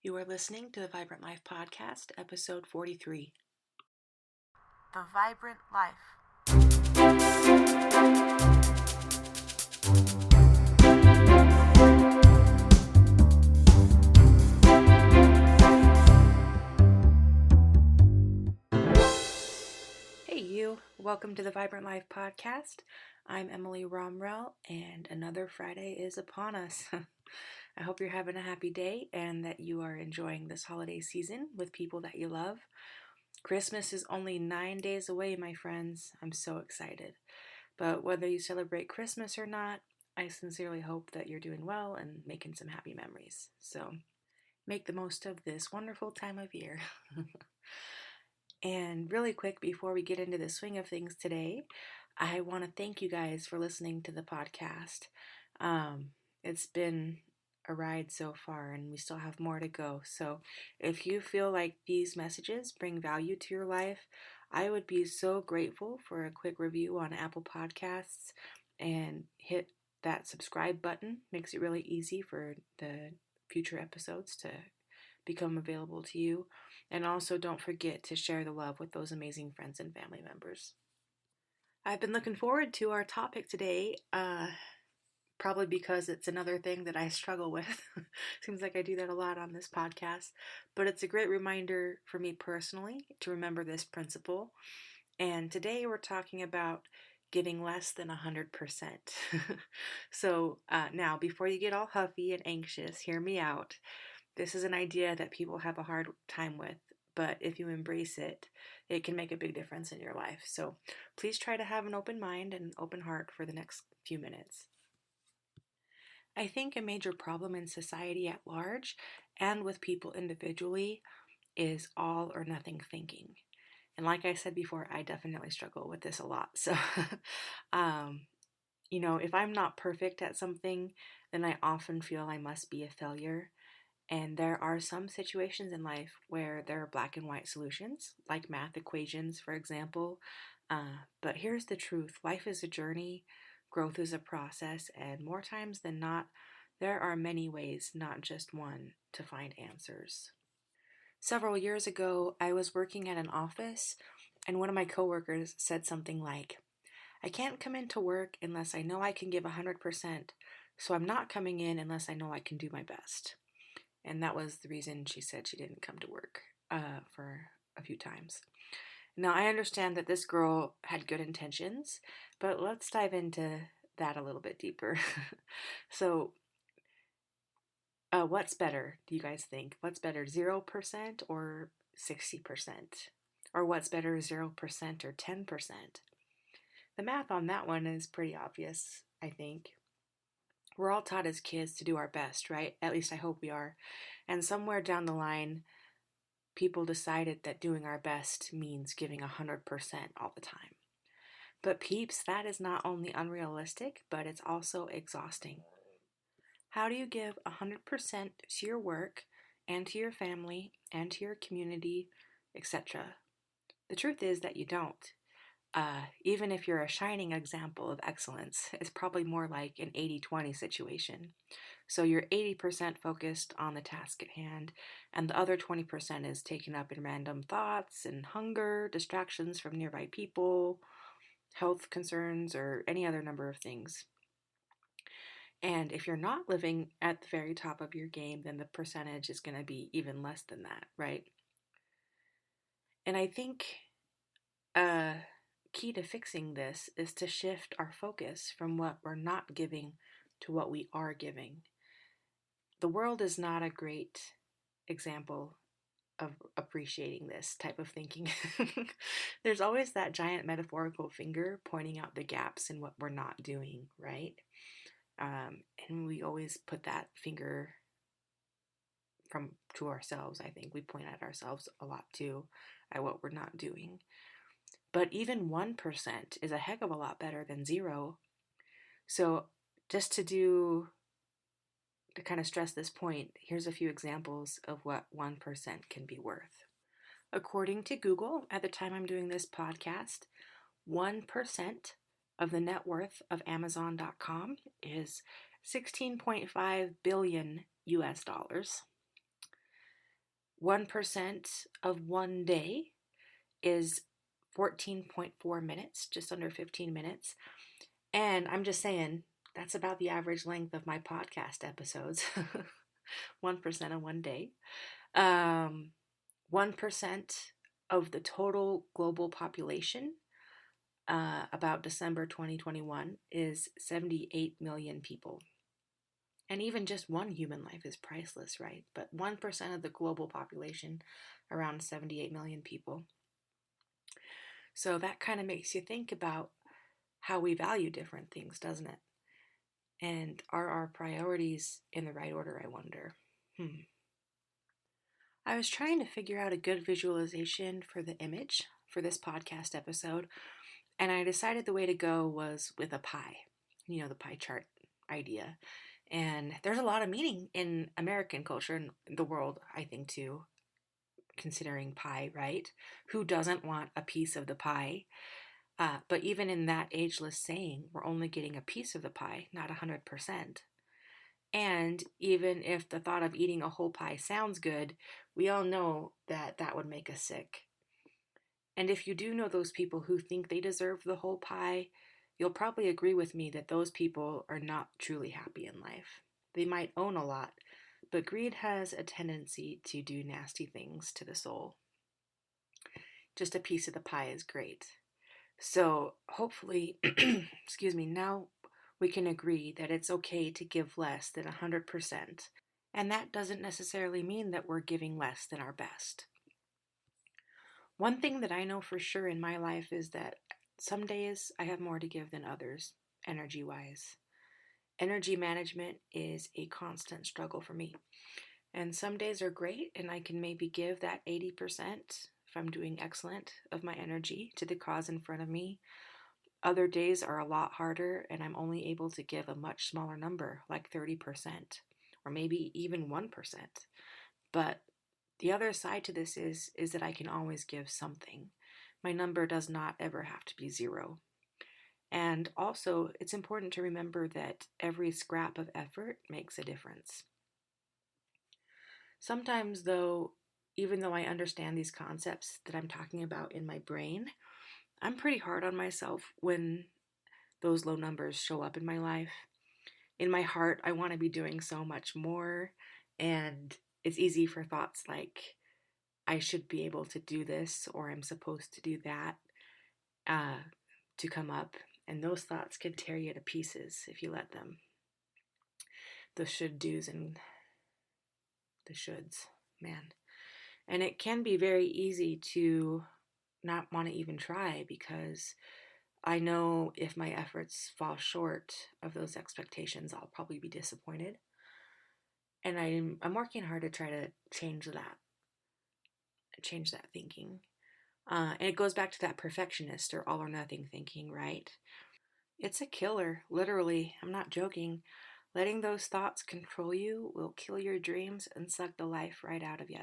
You are listening to the Vibrant Life Podcast, episode 43. The Vibrant Life. Hey you, welcome to the Vibrant Life Podcast. I'm Emily Romrell, and another Friday is upon us. I hope you're having a happy day and that you are enjoying this holiday season with people that you love. Christmas is only 9 days away, my friends. I'm so excited. But whether you celebrate Christmas or not, I sincerely hope that you're doing well and making some happy memories. So make the most of this wonderful time of year. And really quick, before we get into the swing of things today, I want to thank you guys for listening to the podcast. It's been a ride so far, and we still have more to go. So if you feel like these messages bring value to your life, I would be so grateful for a quick review on Apple Podcasts and hit that subscribe button. Makes it really easy for the future episodes to become available to you. And also don't forget to share the love with those amazing friends and family members. I've been looking forward to our topic today, probably because it's another thing that I struggle with. Seems like I do that a lot on this podcast, but it's a great reminder for me personally to remember this principle. And today we're talking about giving less than 100%. So now, before you get all huffy and anxious, hear me out. This is an idea that people have a hard time with, but if you embrace it, it can make a big difference in your life. So please try to have an open mind and open heart for the next few minutes. I think a major problem in society at large and with people individually is all or nothing thinking. And like I said before, I definitely struggle with this a lot. So, if I'm not perfect at something, then I often feel I must be a failure. And there are some situations in life where there are black and white solutions, like math equations, for example. But here's the truth: life is a journey, growth is a process, and more times than not, there are many ways, not just one, to find answers. Several years ago, I was working at an office, and one of my coworkers said something like, I can't come into work unless I know I can give 100%, so I'm not coming in unless I know I can do my best. And that was the reason she said she didn't come to work for a few times. Now, I understand that this girl had good intentions, but let's dive into that a little bit deeper. So, what's better, do you guys think? What's better, 0% or 60%? Or what's better, 0% or 10%? The math on that one is pretty obvious, I think. We're all taught as kids to do our best, right? At least I hope we are. And somewhere down the line, people decided that doing our best means giving 100% all the time. But peeps, that is not only unrealistic, but it's also exhausting. How do you give 100% to your work and to your family and to your community, etc.? The truth is that you don't. Even if you're a shining example of excellence, it's probably more like an 80-20 situation. So you're 80% focused on the task at hand, and the other 20% is taken up in random thoughts and hunger, distractions from nearby people, health concerns, or any other number of things. And if you're not living at the very top of your game, then the percentage is going to be even less than that, right? And I think key to fixing this is to shift our focus from what we're not giving to what we are giving. The world is not a great example of appreciating this type of thinking. There's always that giant metaphorical finger pointing out the gaps in what we're not doing, right? And we always put that finger to ourselves. I think we point at ourselves a lot too, at what we're not doing. But even 1% is a heck of a lot better than 0. So just to kind of stress this point, here's a few examples of what 1% can be worth. According to Google, at the time I'm doing this podcast, 1% of the net worth of Amazon.com is 16.5 billion US dollars. 1% of one day is 14.4 minutes, just under 15 minutes. And I'm just saying, that's about the average length of my podcast episodes. 1% of one day. 1% of the total global population, about December 2021, is 78 million people. And even just one human life is priceless, right? But 1% of the global population, around 78 million people. So that kind of makes you think about how we value different things, doesn't it? And are our priorities in the right order, I wonder? I was trying to figure out a good visualization for the image for this podcast episode, and I decided the way to go was with a pie. You know, the pie chart idea. And there's a lot of meaning in American culture and the world, I think, too, considering pie, right? Who doesn't want a piece of the pie? But even in that ageless saying, we're only getting a piece of the pie, not 100%. And even if the thought of eating a whole pie sounds good, we all know that that would make us sick. And if you do know those people who think they deserve the whole pie, you'll probably agree with me that those people are not truly happy in life. They might own a lot, but greed has a tendency to do nasty things to the soul. Just a piece of the pie is great. So hopefully, excuse me, now we can agree that it's okay to give less than 100%. And that doesn't necessarily mean that we're giving less than our best. One thing that I know for sure in my life is that some days I have more to give than others, energy wise. Energy management is a constant struggle for me. And some days are great, and I can maybe give that 80% if I'm doing excellent of my energy to the cause in front of me. Other days are a lot harder, and I'm only able to give a much smaller number, like 30%, or maybe even 1%. But the other side to this is that I can always give something. My number does not ever have to be zero. And also, it's important to remember that every scrap of effort makes a difference. Sometimes, though, even though I understand these concepts that I'm talking about in my brain, I'm pretty hard on myself when those low numbers show up in my life. In my heart, I want to be doing so much more, and it's easy for thoughts like, I should be able to do this or I'm supposed to do that to come up. And those thoughts can tear you to pieces if you let them. The should do's and the shoulds, man. And it can be very easy to not want to even try because I know if my efforts fall short of those expectations, I'll probably be disappointed. And I'm working hard to try to change that thinking. And it goes back to that perfectionist or all or nothing thinking, right? It's a killer, literally. I'm not joking. Letting those thoughts control you will kill your dreams and suck the life right out of you.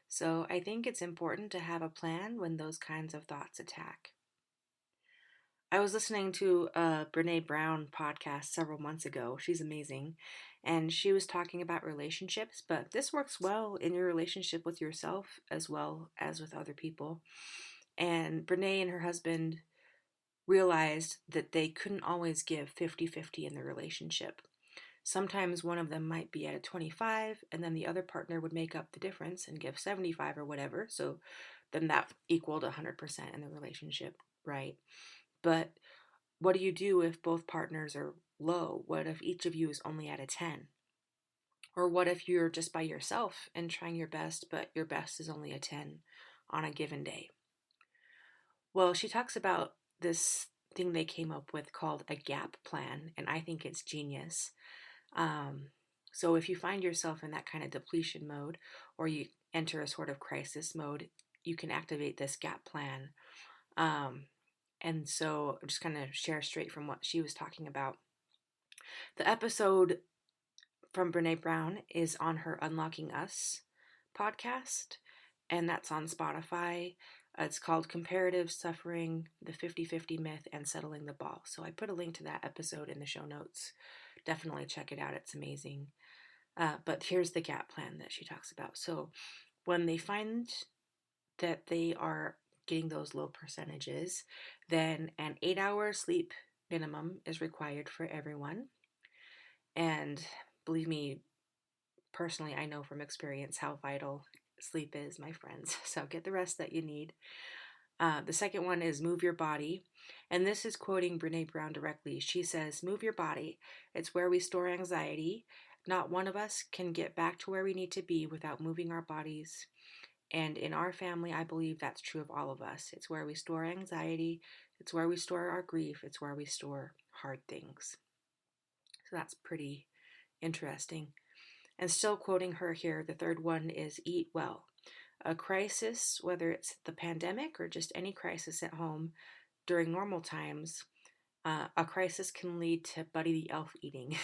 So I think it's important to have a plan when those kinds of thoughts attack. I was listening to a Brene Brown podcast several months ago. She's amazing. And she was talking about relationships, but this works well in your relationship with yourself as well as with other people. And Brene and her husband realized that they couldn't always give 50-50 in the relationship. Sometimes one of them might be at a 25 and then the other partner would make up the difference and give 75 or whatever. So then that equaled 100% in the relationship, right? But what do you do if both partners are low? What if each of you is only at a 10? Or what if you're just by yourself and trying your best, but your best is only a 10 on a given day? Well, she talks about this thing they came up with called a gap plan, and I think it's genius. So if you find yourself in that kind of depletion mode, or you enter a sort of crisis mode, you can activate this gap plan. And so I'm just kind of share straight from what she was talking about. The episode from Brene Brown is on her Unlocking Us podcast, and that's on Spotify. It's called Comparative Suffering, the 50-50 Myth, and Settling the Ball. So I put a link to that episode in the show notes. Definitely check it out. It's amazing. But here's the gap plan that she talks about. So when they find that they are getting those low percentages, then an 8-hour sleep minimum is required for everyone. And believe me, personally, I know from experience how vital sleep is, my friends. So get the rest that you need. The second one is move your body. And this is quoting Brene Brown directly. She says, move your body. It's where we store anxiety. Not one of us can get back to where we need to be without moving our bodies. And in our family, I believe that's true of all of us. It's where we store anxiety. It's where we store our grief. It's where we store hard things. So that's pretty interesting. And still quoting her here, the third one is eat well. A crisis, whether it's the pandemic or just any crisis at home during normal times, a crisis can lead to Buddy the Elf eating.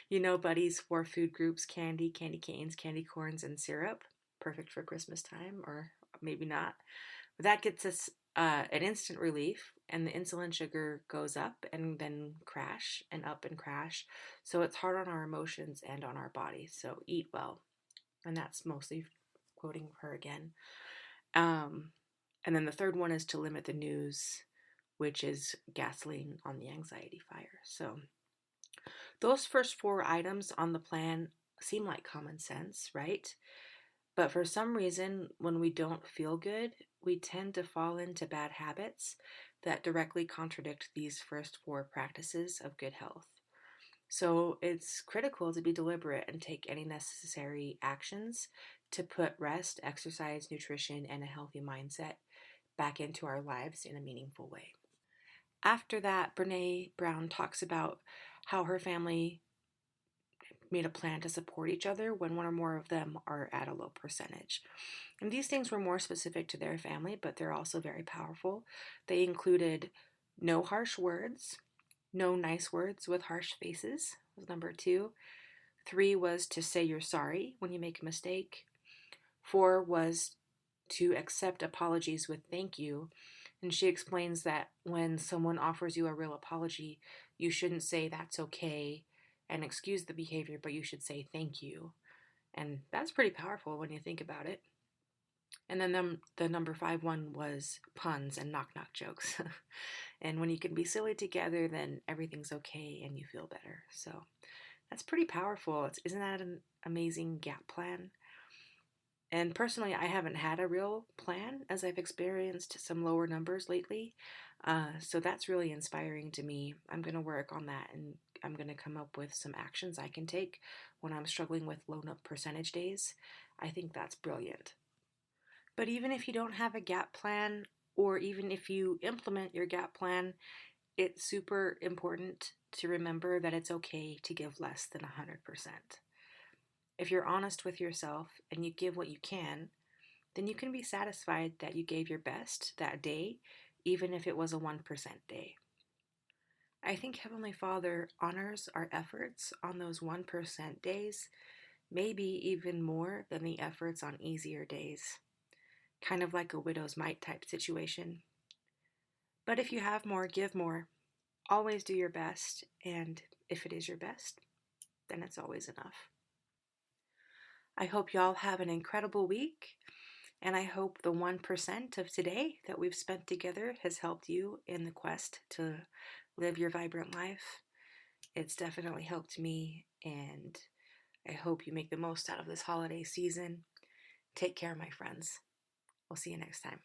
You know, Buddy's 4 food groups: candy, candy canes, candy corns, and syrup. Perfect for Christmas time, or maybe not. But that gets us an instant relief, and the insulin sugar goes up and then crash and up and crash. So it's hard on our emotions and on our bodies. So eat well. And that's mostly quoting her again. And then the third one is to limit the news, which is gasoline on the anxiety fire. So those first 4 items on the plan seem like common sense, right? But for some reason, when we don't feel good, we tend to fall into bad habits that directly contradict these first 4 practices of good health. So it's critical to be deliberate and take any necessary actions to put rest, exercise, nutrition, and a healthy mindset back into our lives in a meaningful way. After that, Brene Brown talks about how her family made a plan to support each other when one or more of them are at a low percentage. And these things were more specific to their family, but they're also very powerful. They included no harsh words, no nice words with harsh faces, was number 2. 3 was to say you're sorry when you make a mistake. 4 was to accept apologies with thank you. And she explains that when someone offers you a real apology, you shouldn't say that's okay and excuse the behavior, but you should say thank you. And that's pretty powerful when you think about it. And then the number 5 one was puns and knock-knock jokes. And when you can be silly together, then everything's okay and you feel better. So that's pretty powerful. Isn't that an amazing GAP plan? And personally, I haven't had a real plan as I've experienced some lower numbers lately. So that's really inspiring to me. I'm going to work on that, and I'm going to come up with some actions I can take when I'm struggling with low percentage days. I think that's brilliant. But even if you don't have a GAP plan, or even if you implement your GAP plan, it's super important to remember that it's okay to give less than 100%. If you're honest with yourself and you give what you can, then you can be satisfied that you gave your best that day, even if it was a 1% day. I think Heavenly Father honors our efforts on those 1% days, maybe even more than the efforts on easier days. Kind of like a widow's mite type situation. But if you have more, give more. Always do your best, and if it is your best, then it's always enough. I hope y'all have an incredible week, and I hope the 1% of today that we've spent together has helped you in the quest to live your vibrant life. It's definitely helped me, and I hope you make the most out of this holiday season. Take care, my friends. We'll see you next time.